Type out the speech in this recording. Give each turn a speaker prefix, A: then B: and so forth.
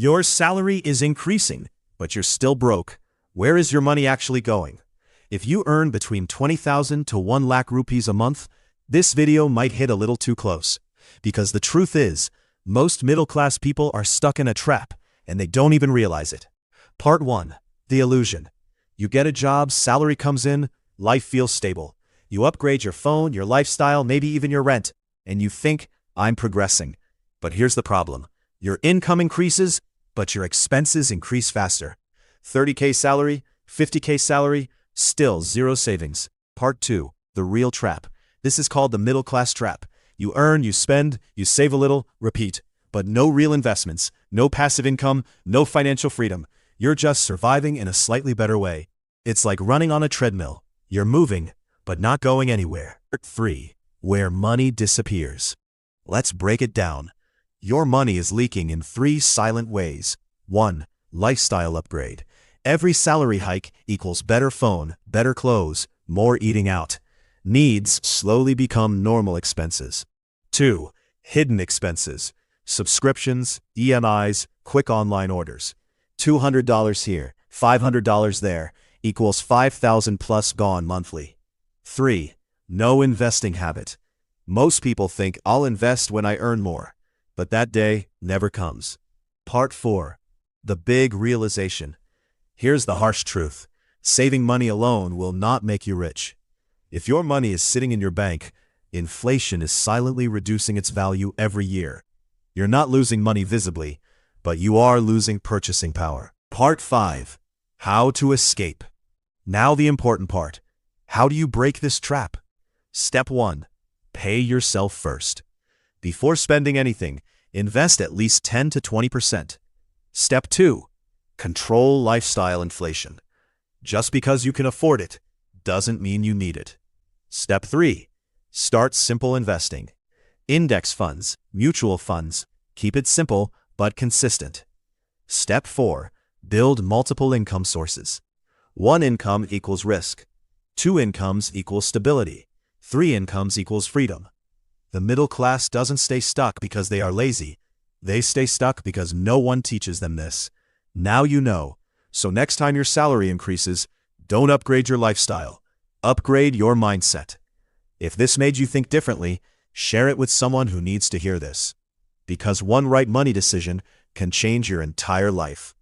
A: Your salary is increasing, but you're still broke. Where is your money actually going? If you earn between 20,000 to 1 lakh rupees a month, this video might hit a little too close. Because the truth is, most middle-class people are stuck in a trap, and they don't even realize it. Part 1. The illusion. You get a job, salary comes in, life feels stable. You upgrade your phone, your lifestyle, maybe even your rent, and you think, I'm progressing. But here's the problem. Your income increases, but your expenses increase faster. 30K salary, 50K salary, still zero savings. Part 2. The real trap. This is called the middle-class trap. You earn, you spend, you save a little, repeat. But no real investments, no passive income, no financial freedom. You're just surviving in a slightly better way. It's like running on a treadmill. You're moving, but not going anywhere. 3. Where money disappears. Let's break it down. Your money is leaking in 3 silent ways. 1. Lifestyle upgrade. Every salary hike equals better phone, better clothes, more eating out. Needs slowly become normal expenses. 2. Hidden expenses. Subscriptions, EMIs, quick online orders. $200 here, $500 there, equals 5,000 plus gone monthly. 3. No investing habit. Most people think I'll invest when I earn more, but that day never comes. Part 4. The big realization. Here's the harsh truth. Saving money alone will not make you rich. If your money is sitting in your bank, inflation is silently reducing its value every year. You're not losing money visibly, but you are losing purchasing power. Part 5. How to escape. Now the important part. How do you break this trap? Step 1. Pay yourself first. Before spending anything, invest at least 10 to 20%. Step 2. Control lifestyle inflation. Just because you can afford it doesn't mean you need it. Step 3. Start simple investing. Index funds, mutual funds. Keep it simple but consistent. Step 4. Build multiple income sources. 1 income equals risk. 2 incomes equals stability. 3 incomes equals freedom. The middle class doesn't stay stuck because they are lazy. They stay stuck because no one teaches them this. Now you know. So next time your salary increases, don't upgrade your lifestyle. Upgrade your mindset. If this made you think differently, share it with someone who needs to hear this. Because one right money decision can change your entire life.